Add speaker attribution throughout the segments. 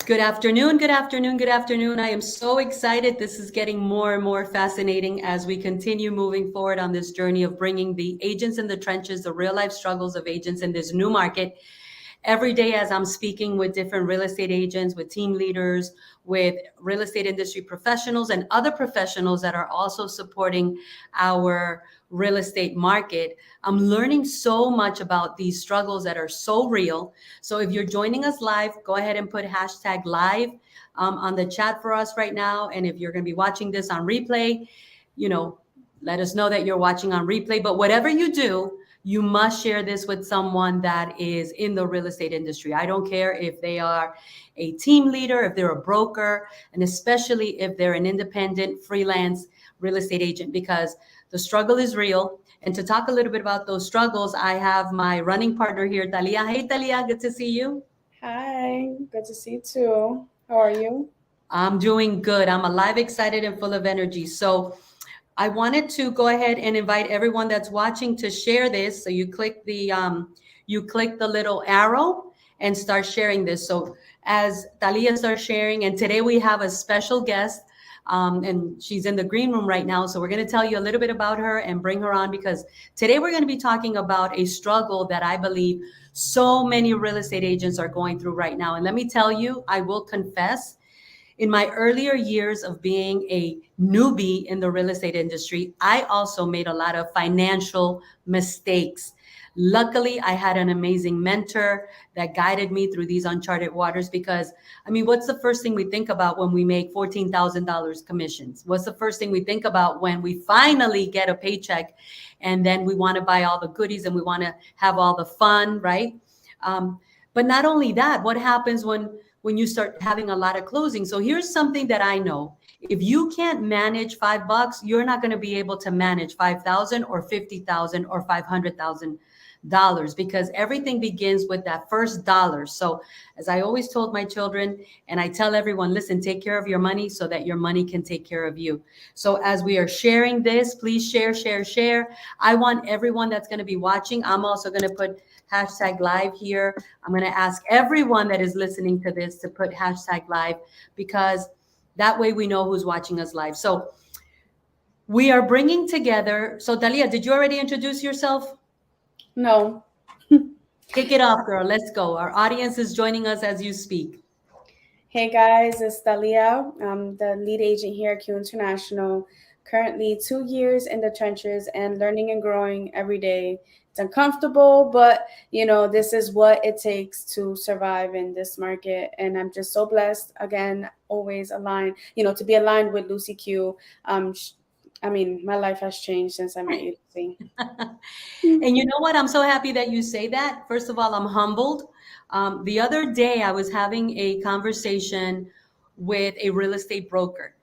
Speaker 1: Good afternoon, good afternoon, good afternoon. I am so excited. This is getting more and more fascinating as we continue moving forward on this journey of bringing the agents in the trenches, the real life struggles of agents in this new market. Every day, as I'm speaking with different real estate agents, with team leaders, with real estate industry professionals, and other professionals that are also supporting our real estate market, I'm learning so much about these struggles that are so real. So if you're joining us live, go ahead and put hashtag live on the chat for us right now. And if you're going to be watching this on replay, you know, let us know that you're watching on replay. But whatever you do, you must share this with someone that is in the real estate industry. I don't care if they are a team leader, if they're a broker, and especially if they're an independent freelance real estate agent, because the struggle is real. And to talk a little bit about those struggles, I have my running partner here, Talia. Hey, Talia, good to see you.
Speaker 2: Hi, good to see you too. How are you?
Speaker 1: I'm doing good. I'm alive, excited, and full of energy. So I wanted to go ahead and invite everyone that's watching to share this. So you click the little arrow and start sharing this. So as Talia starts sharing, and today we have a special guest, and she's in the green room right now. So we're going to tell you a little bit about her and bring her on because today we're going to be talking about a struggle that I believe so many real estate agents are going through right now. And let me tell you, I will confess in my earlier years of being a newbie in the real estate industry, I also made a lot of financial mistakes. Luckily, I had an amazing mentor that guided me through these uncharted waters because, I mean, what's the first thing we think about when we make $14,000 commissions? What's the first thing we think about when we finally get a paycheck and then we want to buy all the goodies and we want to have all the fun, right? But not only that, what happens when you start having a lot of closing? So here's something that I know. If you can't manage $5, you're not going to be able to manage 5,000 or 50,000 or $500,000 because everything begins with that first dollar. So as I always told my children, and I tell everyone, listen, take care of your money so that your money can take care of you. So as we are sharing this, please share, share, share. I want everyone that's going to be watching. I'm also going to put hashtag live here. I'm going to ask everyone that is listening to this to put hashtag live because that way we know who's watching us live. So we are bringing together. So Talia, did you already introduce yourself?
Speaker 2: No.
Speaker 1: Kick it off, girl. Let's go. Our audience is joining us as you speak.
Speaker 2: Hey guys, it's Dalia. I'm the lead agent here at Q International. Currently 2 years in the trenches and learning and growing every day. It's uncomfortable, but this is what it takes to survive in this market. And I'm just so blessed. Again, always aligned, to be aligned with Lucy Q. I mean, my life has changed since I met you, Lucy.
Speaker 1: And you know what? I'm so happy that you say that. First of all, I'm humbled. The other day, I was having a conversation with a real estate broker,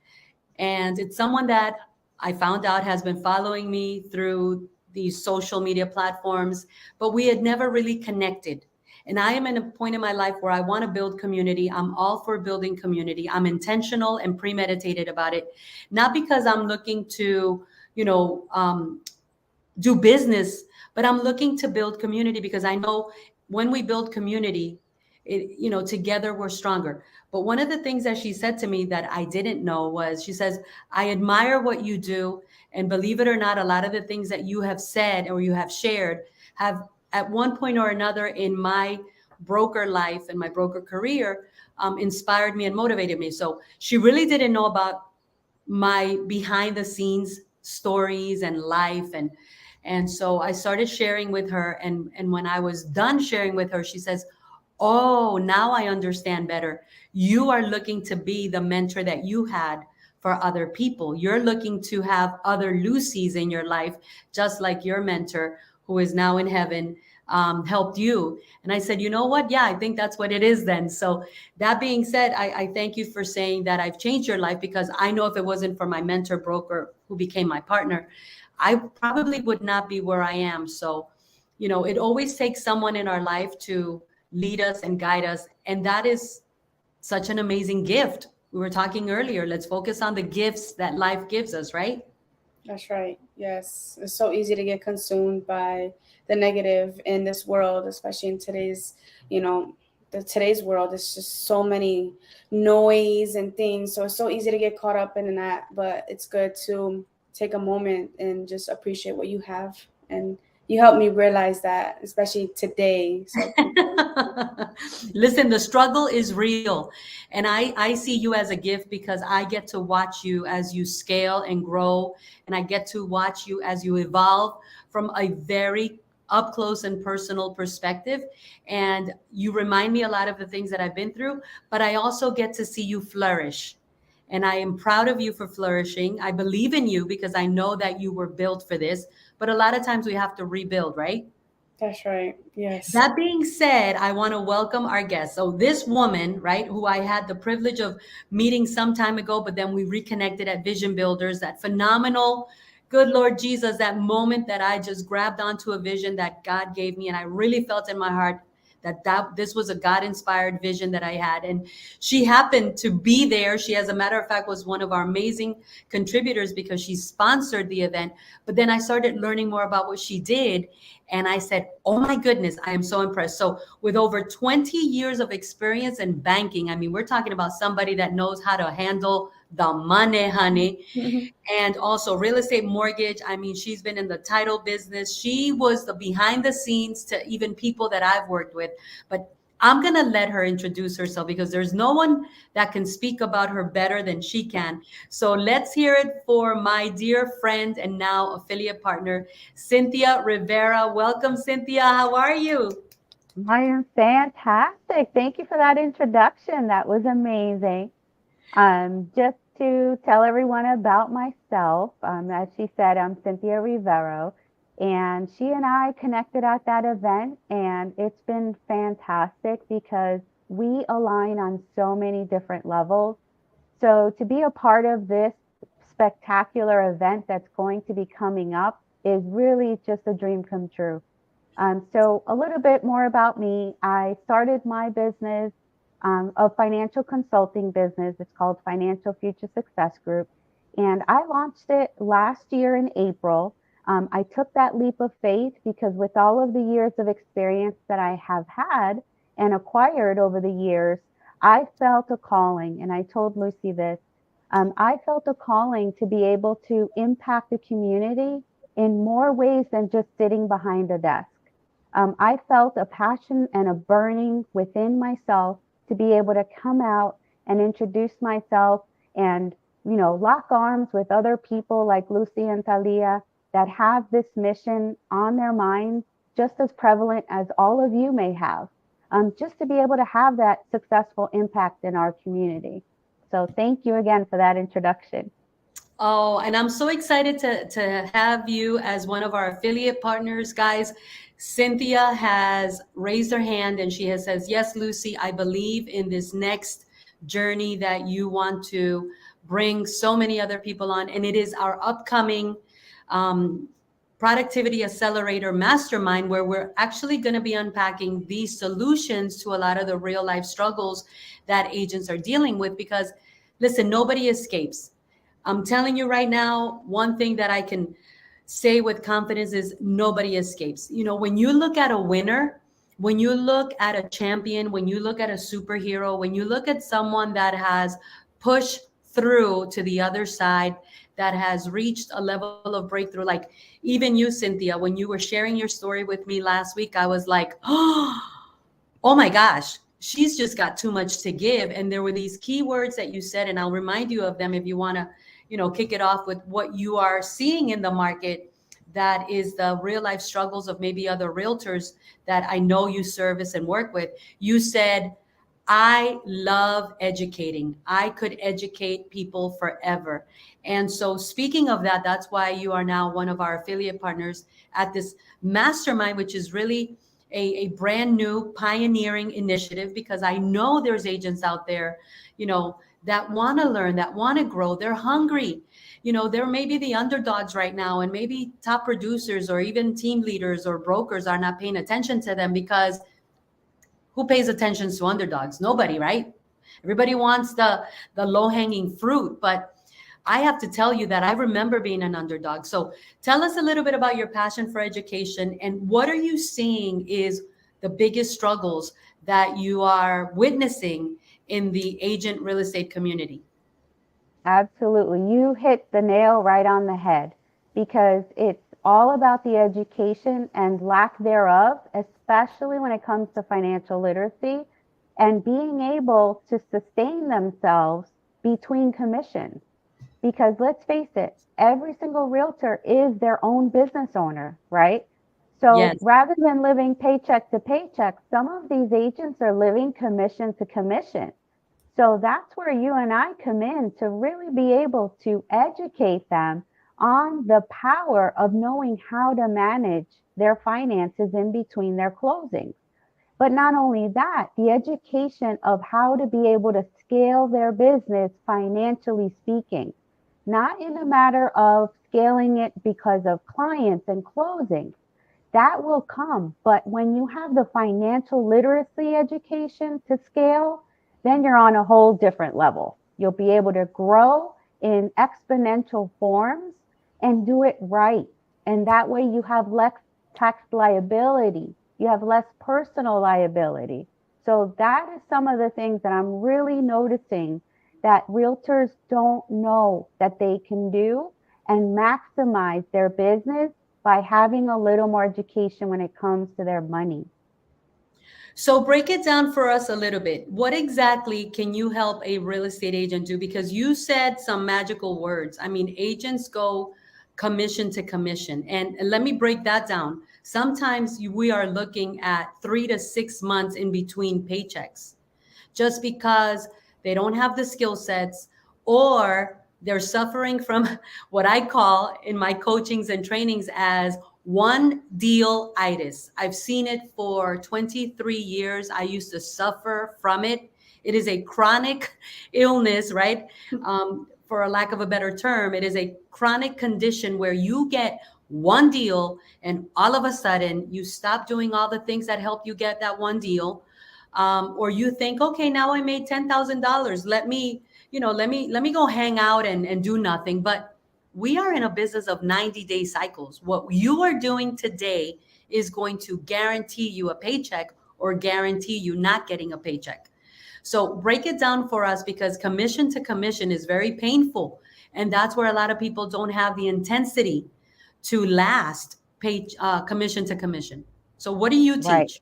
Speaker 1: and it's someone that I found out has been following me through these social media platforms, but we had never really connected. And I am in a point in my life where I want to build community. I'm all for building community. I'm intentional and premeditated about it, not because I'm looking to, you know, do business, but I'm looking to build community because I know when we build community, together we're stronger. But one of the things that she said to me that I didn't know was she says, I admire what you do. And believe it or not, a lot of the things that you have said or you have shared have at one point or another in my broker life and my broker career inspired me and motivated me. So she really didn't know about my behind the scenes stories and life, and so I started sharing with her, and when I was done sharing with her, she says, oh, now I understand better. You are looking to be the mentor that you had for other people. You're looking to have other Lucys in your life, just like your mentor who is now in heaven helped you. And I said, you know what? Yeah, I think that's what it is then. So that being said, I thank you for saying that I've changed your life because I know if it wasn't for my mentor broker who became my partner, I probably would not be where I am. So, it always takes someone in our life to lead us and guide us. And that is such an amazing gift. We were talking earlier. Let's focus on the gifts that life gives us, right?
Speaker 2: That's right. Yes. It's so easy to get consumed by the negative in this world, especially in today's, you know, the today's world, it's just so many noise and things, so it's so easy to get caught up in that. But it's good to take a moment and just appreciate what you have, and you helped me realize that, especially today. So thank you.
Speaker 1: Listen, the struggle is real. And I see you as a gift because I get to watch you as you scale and grow. And I get to watch you as you evolve from a very up close and personal perspective. And you remind me a lot of the things that I've been through, but I also get to see you flourish. And I am proud of you for flourishing. I believe in you because I know that you were built for this. But a lot of times we have to rebuild, right?
Speaker 2: That's right. Yes.
Speaker 1: That being said, I want to welcome our guest. So, this woman, right, who I had the privilege of meeting some time ago, but then we reconnected at Vision Builders, that phenomenal, good Lord Jesus, that moment that I just grabbed onto a vision that God gave me. And I really felt in my heart that this was a God inspired vision that I had. And she happened to be there. She, as a matter of fact, was one of our amazing contributors because she sponsored the event. But then I started learning more about what she did. And I said, oh my goodness, I am so impressed. So, with over 20 years of experience in banking, I mean, we're talking about somebody that knows how to handle the money, honey, and also real estate mortgage. I mean, she's been in the title business. She was the behind the scenes to even people that I've worked with. But I'm going to let her introduce herself because there's no one that can speak about her better than she can. So let's hear it for my dear friend and now affiliate partner, Cynthia Rivera. Welcome, Cynthia. How are you?
Speaker 3: I am fantastic. Thank you for that introduction. That was amazing. Just to tell everyone about myself, as she said, I'm Cynthia Rivero, and she and I connected at that event, and it's been fantastic because we align on so many different levels. So to be a part of this spectacular event that's going to be coming up is really just a dream come true. So a little bit more about me. I started my business, a financial consulting business. It's called Financial Future Success Group. And I launched it last year in April. I took that leap of faith because with all of the years of experience that I have had and acquired over the years, I felt a calling. And I told Lucy this. I felt a calling to be able to impact the community in more ways than just sitting behind a desk. I felt a passion and a burning within myself to be able to come out and introduce myself and, lock arms with other people like Lucy and Talia that have this mission on their minds, just as prevalent as all of you may have, just to be able to have that successful impact in our community. So thank you again for that introduction.
Speaker 1: Oh, and I'm so excited to have you as one of our affiliate partners, guys. Cynthia has raised her hand and she has says, "Yes, Lucy, I believe in this next journey that you want to bring so many other people on, and it is our upcoming um, Productivity Accelerator Mastermind, where we're actually going to be unpacking these solutions to a lot of the real life struggles that agents are dealing with. Because, listen, nobody escapes. I'm telling you right now, one thing that I can say with confidence is nobody escapes. When you look at a winner, when you look at a champion, when you look at a superhero, when you look at someone that has pushed through to the other side, that has reached a level of breakthrough, like even you, Cynthia, when you were sharing your story with me last week, I was like, oh my gosh, she's just got too much to give. And there were these key words that you said, and I'll remind you of them if you want to, kick it off with what you are seeing in the market. That is the real life struggles of maybe other realtors that I know you service and work with. You said, I love educating. I could educate people forever. And so, speaking of that, that's why you are now one of our affiliate partners at this mastermind, which is really a brand new pioneering initiative, because I know there's agents out there, that want to learn, that want to grow. They're hungry. They're maybe the underdogs right now, and maybe top producers or even team leaders or brokers are not paying attention to them because who pays attention to underdogs? Nobody, right? Everybody wants the low-hanging fruit, but I have to tell you that I remember being an underdog. So tell us a little bit about your passion for education and what are you seeing is the biggest struggles that you are witnessing in the agent real estate community?
Speaker 3: Absolutely. You hit the nail right on the head because it's all about the education and lack thereof, especially when it comes to financial literacy and being able to sustain themselves between commissions. Because let's face it, every single realtor is their own business owner, right? So
Speaker 1: Yes.
Speaker 3: rather than living paycheck to paycheck, some of these agents are living commission to commission. So that's where you and I come in to really be able to educate them on the power of knowing how to manage their finances in between their closings. But not only that, the education of how to be able to scale their business financially speaking, not in a matter of scaling it because of clients and closings. That will come. But when you have the financial literacy education to scale, then you're on a whole different level. You'll be able to grow in exponential forms and do it right. And that way you have less tax liability, you have less personal liability. So that is some of the things that I'm really noticing that realtors don't know that they can do and maximize their business by having a little more education when it comes to their money.
Speaker 1: So break it down for us a little bit. What exactly can you help a real estate agent do? Because you said some magical words. I mean, agents go commission to commission. And let me break that down. Sometimes we are looking at 3 to 6 months in between paychecks just because they don't have the skill sets, or they're suffering from what I call in my coachings and trainings as one deal itis. I've seen it for 23 years. I used to suffer from it. It is a chronic illness, right? For a lack of a better term, it is a chronic condition where you get one deal and all of a sudden you stop doing all the things that help you get that one deal, or you think, okay, now I made $10,000. Let me go hang out and do nothing. But we are in a business of 90-day cycles. What you are doing today is going to guarantee you a paycheck or guarantee you not getting a paycheck. So break it down for us, because commission to commission is very painful. And that's where a lot of people don't have the intensity to last commission to commission. So what do you
Speaker 3: Right.
Speaker 1: teach?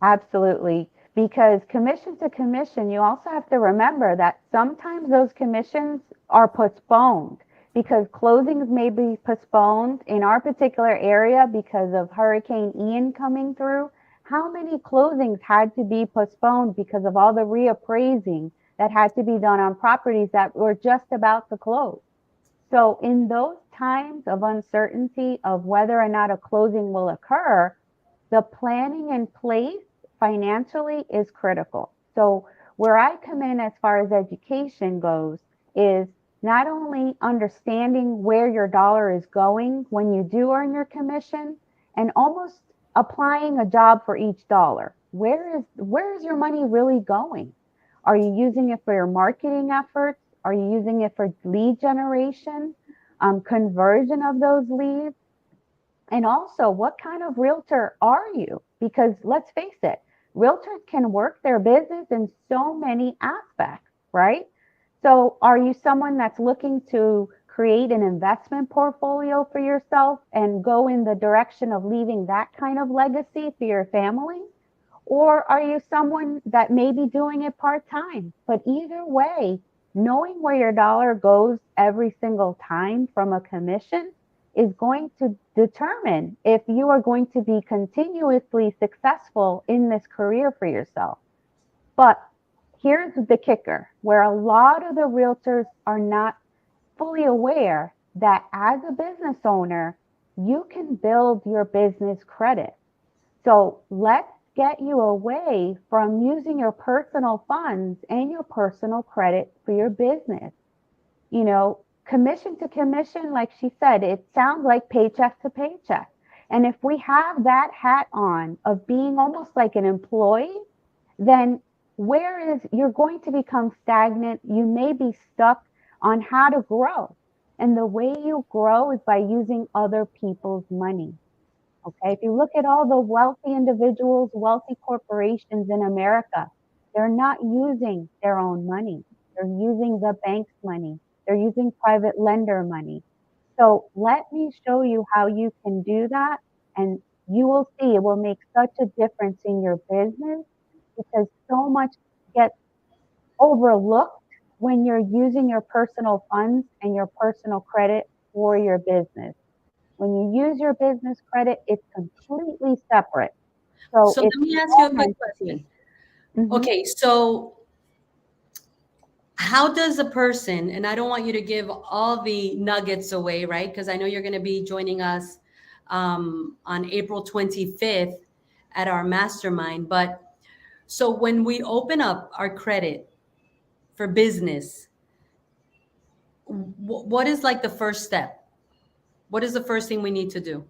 Speaker 3: Absolutely. Because commission to commission, you also have to remember that sometimes those commissions are postponed because closings may be postponed in our particular area because of Hurricane Ian coming through. How many closings had to be postponed because of all the reappraising that had to be done on properties that were just about to close? So, in those times of uncertainty of whether or not a closing will occur, the planning in place financially is critical. So, where I come in as far as education goes is not only understanding where your dollar is going when you do earn your commission and almost applying a job for each dollar. Where is your money really going? Are you using it for your marketing efforts? Are you using it for lead generation, conversion of those leads? And also, what kind of realtor are you? Because let's face it, realtors can work their business in so many aspects, right? So, are you someone that's looking to create an investment portfolio for yourself and go in the direction of leaving that kind of legacy for your family? Or are you someone that may be doing it part time? But either way, knowing where your dollar goes every single time from a commission is going to determine if you are going to be continuously successful in this career for yourself. But here's the kicker where a lot of the realtors are not fully aware that as a business owner, you can build your business credit. So let's get you away from using your personal funds and your personal credit for your business. Commission to commission, like she said, it sounds like paycheck to paycheck. And if we have that hat on of being almost like an employee, then where is you're going to become stagnant. You may be stuck on how to grow. And the way you grow is by using other people's money. Okay. If you look at all the wealthy individuals, wealthy corporations in America, they're not using their own money. They're using the bank's money. They're using private lender money. So let me show you how you can do that. And you will see it will make such a difference in your business because so much gets overlooked when you're using your personal funds and your personal credit for your business. When you use your business credit, it's completely separate. So
Speaker 1: So
Speaker 3: it's
Speaker 1: let me ask you a
Speaker 3: one
Speaker 1: quick
Speaker 3: entity.
Speaker 1: question.
Speaker 3: Hmm.
Speaker 1: Okay, so how does a person, and I don't want you to give all the nuggets away, right? Because I know you're going to be joining us on April 25th at our mastermind. But so when we open up our credit for business, what is like the first step? What is the first thing we need to do?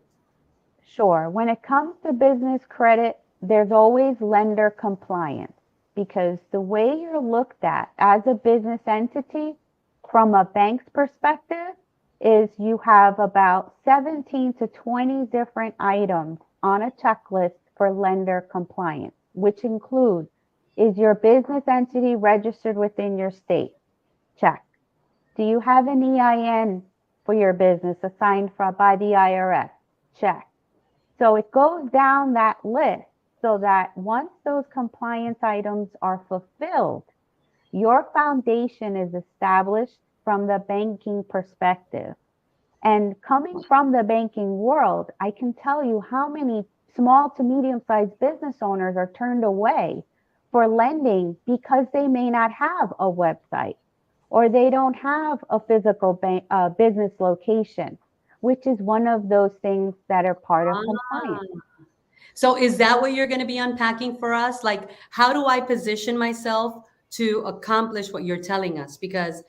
Speaker 3: Sure. When it comes to business credit, there's always lender compliance because the way you're looked at as a business entity from a bank's perspective is you have about 17 to 20 different items on a checklist for lender compliance, which include is your business entity registered within your state? Check. Do you have an EIN for your business assigned by the IRS? Check. So it goes down that list so that once those compliance items are fulfilled, your foundation is established from the banking perspective. And coming from the banking world, I can tell you how many small to medium sized business owners are turned away for lending because they may not have a website or they don't have a physical business location, which is one of those things that are part of compliance.
Speaker 1: Ah. So is that what you're going to be unpacking for us? Like, how do I position myself to accomplish what you're telling us? Because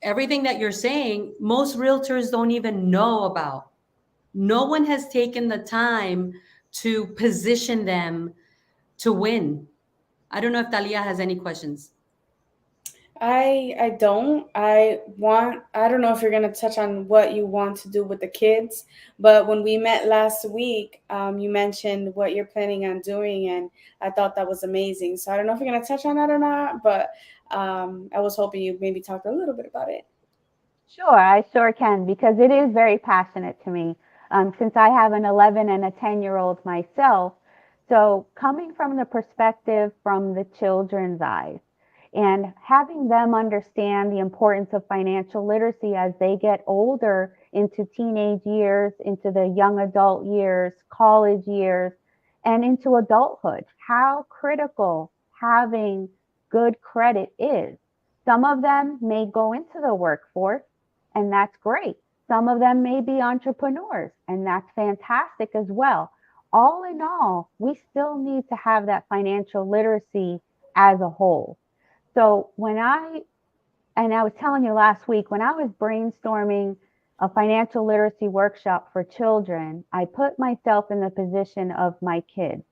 Speaker 1: everything that you're saying, most realtors don't even know about. No one has taken the time to position them to win. I don't know if Talia has any questions.
Speaker 2: I don't. I don't know if you're gonna touch on what you want to do with the kids, but when we met last week, you mentioned what you're planning on doing, and I thought that was amazing. So I don't know if you're gonna touch on that or not, but I was hoping you maybe talk a little bit about it.
Speaker 3: Sure, I sure can because it is very passionate to me. Since I have an 11 and a 10-year-old myself, so coming from the perspective from the children's eyes and having them understand the importance of financial literacy as they get older into teenage years, into the young adult years, college years, and into adulthood, how critical having good credit is. Some of them may go into the workforce and that's great. Some of them may be entrepreneurs, and that's fantastic as well. All in all, we still need to have that financial literacy as a whole. So and I was telling you last week, when I was brainstorming a financial literacy workshop for children, I put myself in the position of my kids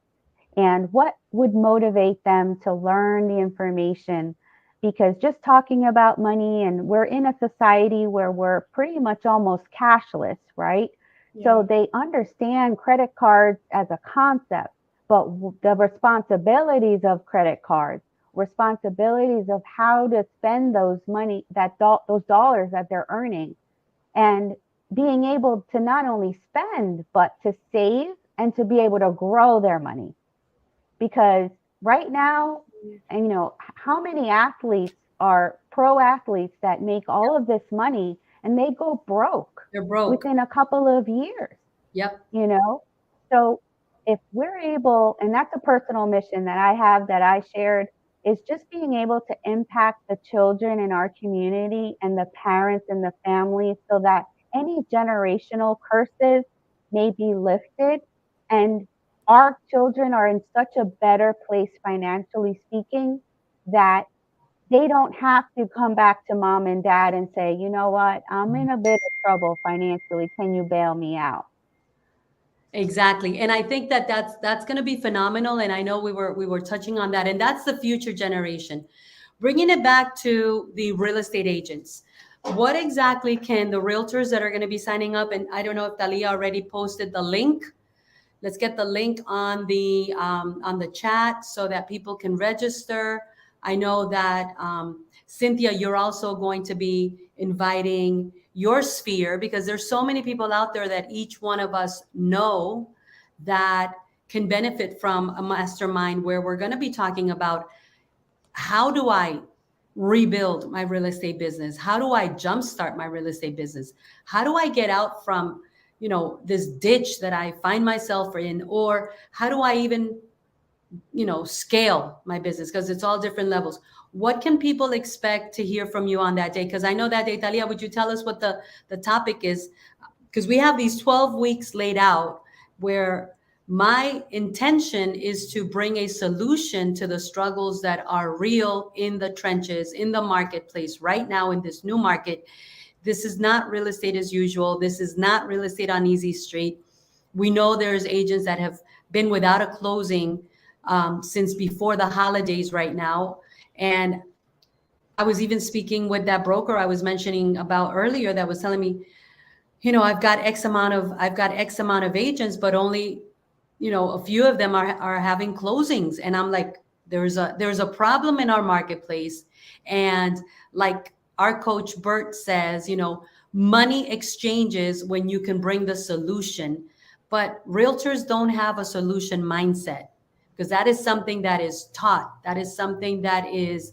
Speaker 3: and what would motivate them to learn the information because just talking about money and we're in a society where we're pretty much almost cashless, right?
Speaker 2: Yeah.
Speaker 3: So they understand credit cards as a concept, but the responsibilities of credit cards, responsibilities of how to spend those money those dollars that they're earning and being able to not only spend but to save and to be able to grow their money because right now, and how many athletes are pro athletes that make all of this money and they go broke
Speaker 1: They're broke.
Speaker 3: within a couple of years,
Speaker 1: Yep.
Speaker 3: you know? So if we're able, and that's a personal mission that I have that I shared, is just being able to impact the children in our community and the parents and the families so that any generational curses may be lifted and our children are in such a better place financially speaking that they don't have to come back to mom and dad and say, you know what, I'm in a bit of trouble financially. Can you bail me out?
Speaker 1: Exactly. And I think that that's going to be phenomenal, and I know we were touching on that, and that's the future generation. Bringing it back to the real estate agents. What exactly can the realtors that are going to be signing up, and I don't know if Talia already posted the link Let's get the link on the chat so that people can register. I know that Cynthia, you're also going to be inviting your sphere, because there's so many people out there that each one of us know that can benefit from a mastermind where we're going to be talking about, how do I rebuild my real estate business? How do I jumpstart my real estate business? How do I get out from, this ditch that I find myself in? Or how do I even, scale my business? Because it's all different levels. What can people expect to hear from you on that day? Because I know that day, Talia, would you tell us what the topic is? Because we have these 12 weeks laid out, where my intention is to bring a solution to the struggles that are real in the trenches, in the marketplace right now, in this new market. This is not real estate as usual. This is not real estate on easy street. We know there's agents that have been without a closing since before the holidays right now. And I was even speaking with that broker I was mentioning about earlier that was telling me, I've got X amount of agents, but only, a few of them are having closings. And I'm like, there's a problem in our marketplace. And like our coach Bert says, money exchanges when you can bring the solution. But realtors don't have a solution mindset, because that is something that is taught. That is something that is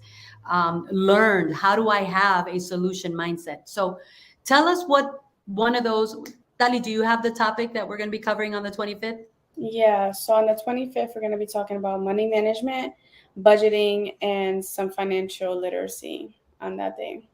Speaker 1: learned. How do I have a solution mindset? So tell us what one of those. Tali, do you have the topic that we're going to be covering on the 25th?
Speaker 2: Yeah, so on the 25th, we're going to be talking about money management, budgeting, and some financial literacy on that day.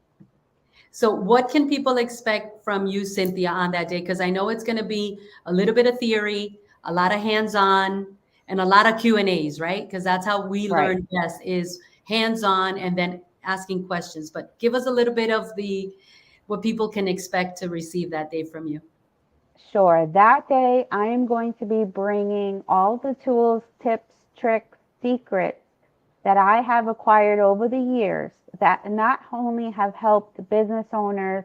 Speaker 1: So what can people expect from you, Cynthia, on that day? Because I know it's going to be a little bit of theory, a lot of hands-on, and a lot of Q&As, right? Because that's how we
Speaker 3: Right.
Speaker 1: learn best, is hands-on and then asking questions. But give us a little bit of what people can expect to receive that day from you.
Speaker 3: Sure. That day, I am going to be bringing all the tools, tips, tricks, secrets that I have acquired over the years that not only have helped business owners,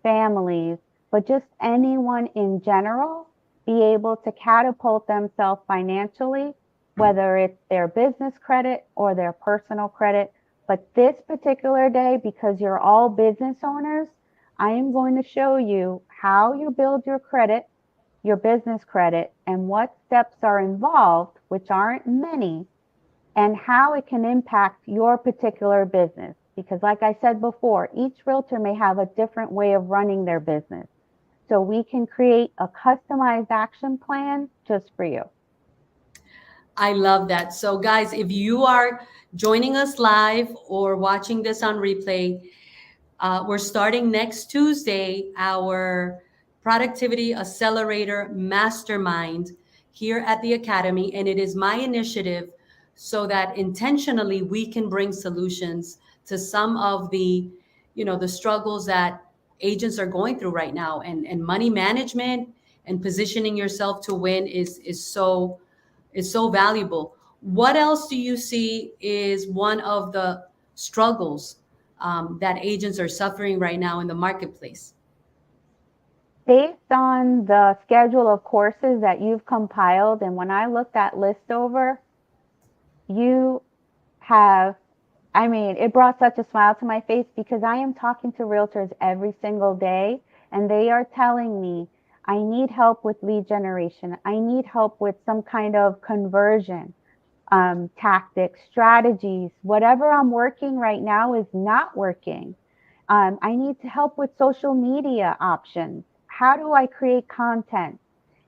Speaker 3: families, but just anyone in general be able to catapult themselves financially, whether it's their business credit or their personal credit. But this particular day, because you're all business owners, I am going to show you how you build your credit, your business credit, and what steps are involved, which aren't many, and how it can impact your particular business. Because like I said before, each realtor may have a different way of running their business. So we can create a customized action plan just for you.
Speaker 1: I love that. So, guys, if you are joining us live or watching this on replay, we're starting next Tuesday our Productivity Accelerator Mastermind here at the Academy. And it is my initiative so that intentionally we can bring solutions to some of the struggles that agents are going through right now. And money management and positioning yourself to win is so valuable. What else do you see is one of the struggles that agents are suffering right now in the marketplace?
Speaker 3: Based on the schedule of courses that you've compiled, and when I looked that list over, you have, I mean, it brought such a smile to my face because I am talking to realtors every single day and they are telling me, I need help with lead generation. I need help with some kind of conversion, tactics, strategies. Whatever I'm working right now is not working. I need to help with social media options. How do I create content?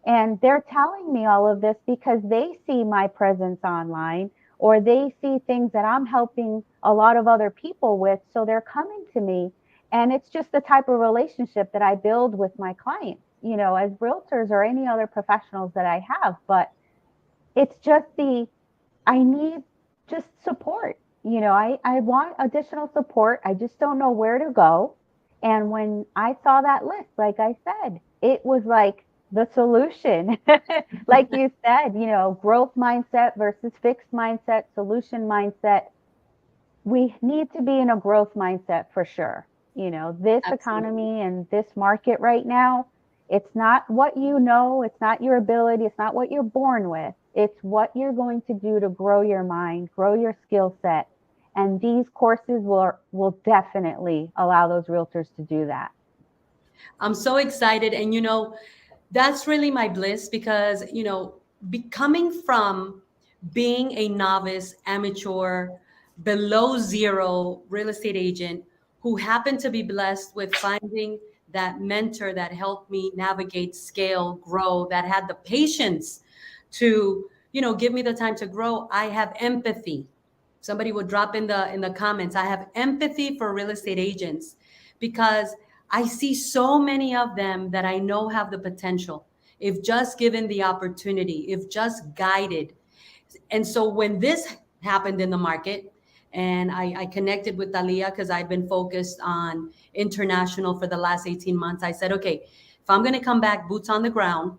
Speaker 3: And they're telling me all of this because they see my presence online or they see things that I'm helping a lot of other people with. So they're coming to me. And it's just the type of relationship that I build with my clients, as realtors or any other professionals that I have. But it's just I need just support. I want additional support. I just don't know where to go. And when I saw that list, like I said, it was like the solution. Like you said, growth mindset versus fixed mindset, solution mindset. We need to be in a growth mindset for sure. This
Speaker 1: Absolutely.
Speaker 3: economy and this market right now, It's not what you know, it's not your ability, it's not what you're born with. It's what you're going to do to grow your mind, grow your skill set. And these courses will definitely allow those realtors to do that.
Speaker 1: I'm so excited. And, that's really my bliss because, coming from being a novice, amateur, below zero real estate agent who happened to be blessed with finding that mentor that helped me navigate, scale, grow, that had the patience to, give me the time to grow. I have empathy. Somebody would drop in the comments, I have empathy for real estate agents because I see so many of them that I know have the potential if just given the opportunity, if just guided. And so when this happened in the market, and I connected with Talia because I've been focused on international for the last 18 months. I said, okay, if I'm going to come back boots on the ground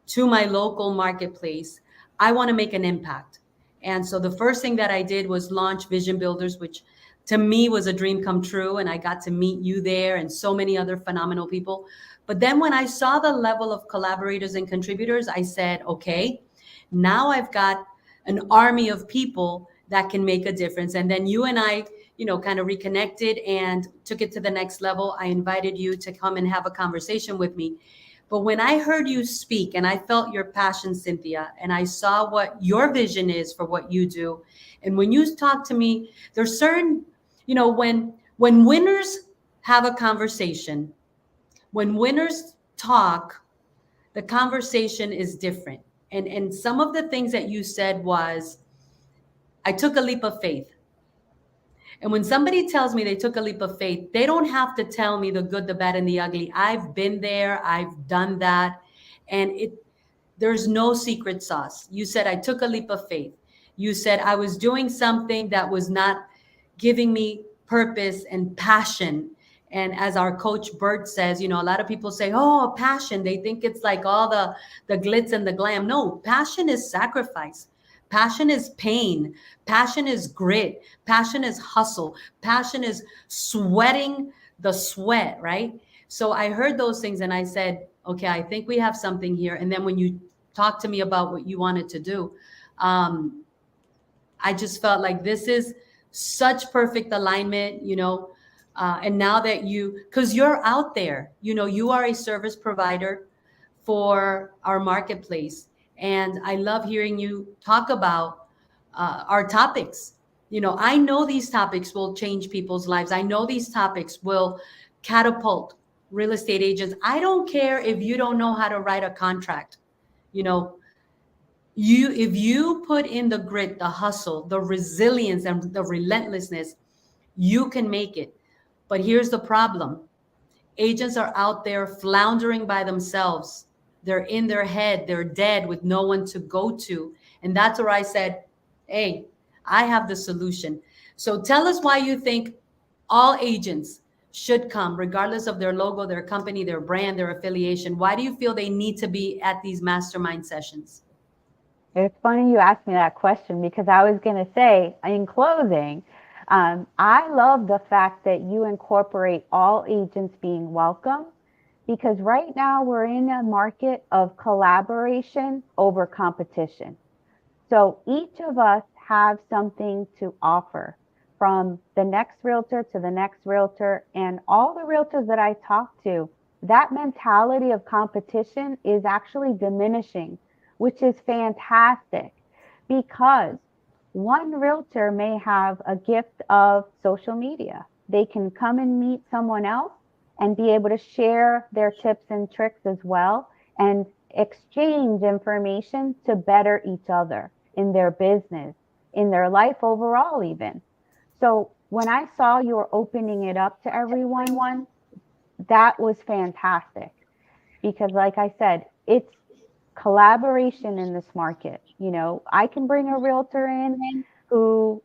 Speaker 1: to my local marketplace, I want to make an impact. And so the first thing that I did was launch Vision Builders, which to me was a dream come true. And I got to meet you there and so many other phenomenal people. But then when I saw the level of collaborators and contributors, I said, okay, now I've got an army of people that can make a difference. And then you and I, kind of reconnected and took it to the next level. I invited you to come and have a conversation with me. But when I heard you speak and I felt your passion, Cynthia, and I saw what your vision is for what you do, and when you talk to me, there's certain, when winners have a conversation, when winners talk, the conversation is different. And some of the things that you said was, I took a leap of faith. And when somebody tells me they took a leap of faith, they don't have to tell me the good, the bad, and the ugly. I've been there, I've done that. And there's no secret sauce. You said, I took a leap of faith. You said, I was doing something that was not giving me purpose and passion. And as our coach Bert says, a lot of people say, oh, passion. They think it's like all the glitz and the glam. No, passion is sacrifice. Passion is pain. Passion is grit. Passion is hustle. Passion is sweating the sweat, right? So I heard those things and I said, okay, I think we have something here. And then when you talked to me about what you wanted to do, um, I just felt like this is such perfect alignment, and now that because you're out there, you are a service provider for our marketplace. And I love hearing you talk about our topics. I know these topics will change people's lives. I know these topics will catapult real estate agents. I don't care if you don't know how to write a contract. You know, if you put in the grit, the hustle, the resilience, and the relentlessness, you can make it. But here's the problem. Agents are out there floundering by themselves. They're in their head, they're dead with no one to go to. And that's where I said, hey, I have the solution. So tell us why you think all agents should come, regardless of their logo, their company, their brand, their affiliation. Why do you feel they need to be at these mastermind sessions?
Speaker 3: It's funny you asked me that question because I was going to say in closing, I love the fact that you incorporate all agents being welcome because right now we're in a market of collaboration over competition. So each of us have something to offer from the next realtor to the next realtor and all the realtors that I talk to. That mentality of competition is actually diminishing, which is fantastic because one realtor may have a gift of social media. They can come and meet someone else and be able to share their tips and tricks as well and exchange information to better each other in their business, in their life overall, even. So when I saw you were opening it up to everyone, that was fantastic because, like I said, it's collaboration in this market. I can bring a realtor in who,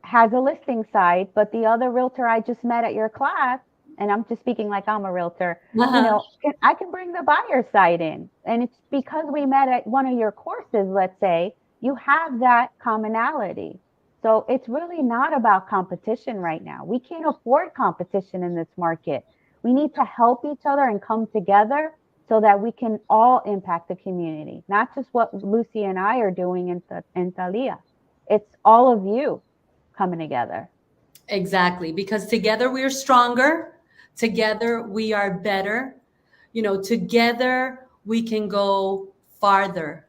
Speaker 3: has a listing site, but the other realtor I just met at your class, and I'm just speaking like I'm a realtor,
Speaker 1: Uh-huh.
Speaker 3: I can bring the buyer side in. And it's because we met at one of your courses, let's say, you have that commonality. So it's really not about competition right now. We can't afford competition in this market. We need to help each other and come together so that we can all impact the community, not just what Lucy and I are doing in Thalia. It's all of you coming together.
Speaker 1: Exactly, because together we are stronger, together we are better. Together we can go farther.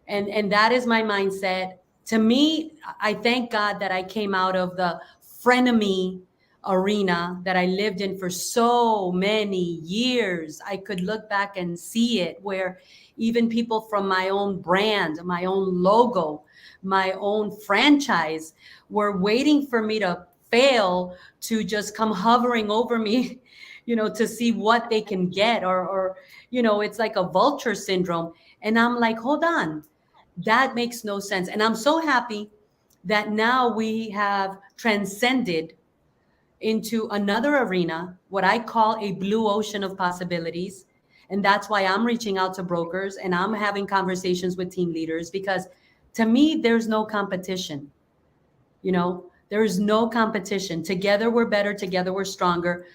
Speaker 1: And that is my mindset. To me, I thank God that I came out of the frenemy arena that I lived in for so many years. I could look back and see it, where even people from my own brand, my own logo, my own franchise were waiting for me to fail to just come hovering over me, to see what they can get, or it's like a vulture syndrome. And I'm like, hold on, that makes no sense. And I'm so happy that now we have transcended into another arena, what I call a blue ocean of possibilities. And that's why I'm reaching out to brokers and I'm having conversations with team leaders, because to me, there's no competition. There is no competition. Together we're better, together we're stronger.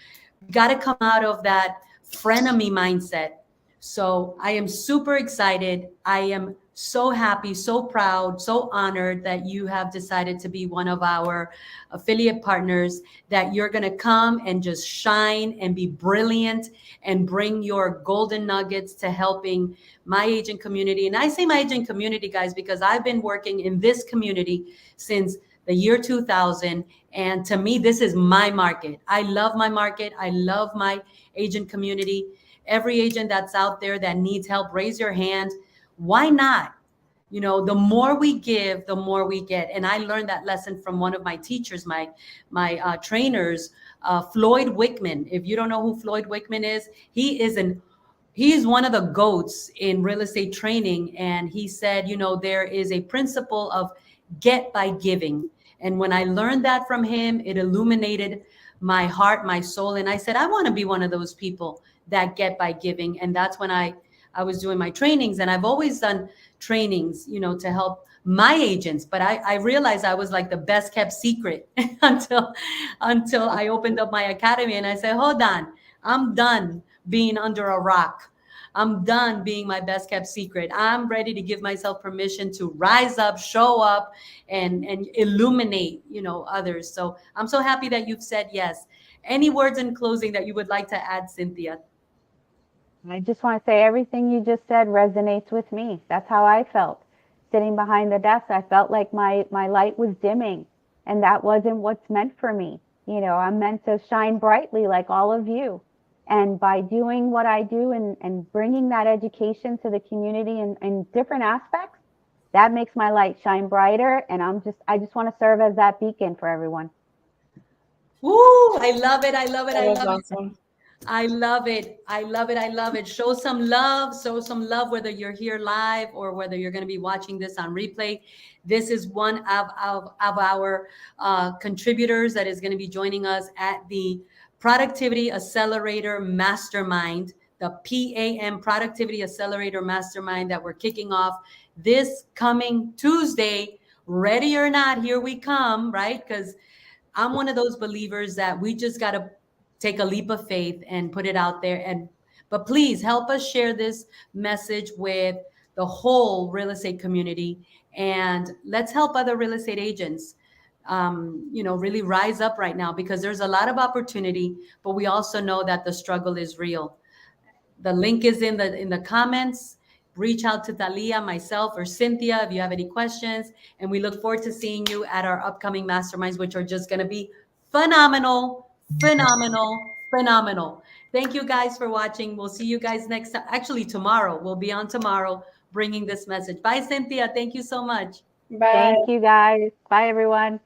Speaker 1: We got to come out of that frenemy mindset. So I am super excited. I am so happy, so proud, so honored that you have decided to be one of our affiliate partners, that you're going to come and just shine and be brilliant and bring your golden nuggets to helping my agent community. And I say my agent community, guys, because I've been working in this community since the year 2000. And to me, this is my market. I love my market. I love my agent community. Every agent that's out there that needs help, raise your hand. Why not? The more we give, the more we get. And I learned that lesson from one of my teachers, my trainers, Floyd Wickman. If you don't know who Floyd Wickman is, he's one of the goats in real estate training. And he said, there is a principle of get by giving. And when I learned that from him, it illuminated my heart, my soul. And I said, I want to be one of those people that get by giving. And that's when I was doing my trainings. And I've always done trainings, to help my agents. But I realized I was like the best kept secret until I opened up my academy. And I said, hold on, I'm done being under a rock. I'm done being my best kept secret. I'm ready to give myself permission to rise up, show up, and illuminate, others. So I'm so happy that you've said yes. Any words in closing that you would like to add, Cynthia?
Speaker 3: I just want to say everything you just said resonates with me. That's how I felt. Sitting behind the desk, I felt like my light was dimming, and that wasn't what's meant for me. I'm meant to shine brightly like all of you. And by doing what I do and bringing that education to the community in different aspects, that makes my light shine brighter. And I just want to serve as that beacon for everyone.
Speaker 1: Woo! I love it. I love it.
Speaker 2: That
Speaker 1: I
Speaker 2: was
Speaker 1: love it.
Speaker 2: awesome.
Speaker 1: I love it. I love it. I love it. Show some love. Show some love, whether you're here live or whether you're going to be watching this on replay. This is one of our contributors that is going to be joining us at the Productivity Accelerator Mastermind, the PAM Productivity Accelerator Mastermind that we're kicking off this coming Tuesday. Ready or not, here we come, right? Because I'm one of those believers that we just got to take a leap of faith and put it out there. But please help us share this message with the whole real estate community, and let's help other real estate agents really rise up right now, because there's a lot of opportunity, but we also know that the struggle is real. The link is in the comments. Reach out to Thalia, myself, or Cynthia if you have any questions. And we look forward to seeing you at our upcoming masterminds, which are just going to be phenomenal, phenomenal, phenomenal. Thank you guys for watching. We'll see you guys next time. Actually, tomorrow. We'll be on tomorrow bringing this message. Bye, Cynthia. Thank you so much.
Speaker 2: Bye.
Speaker 3: Thank you guys. Bye, everyone.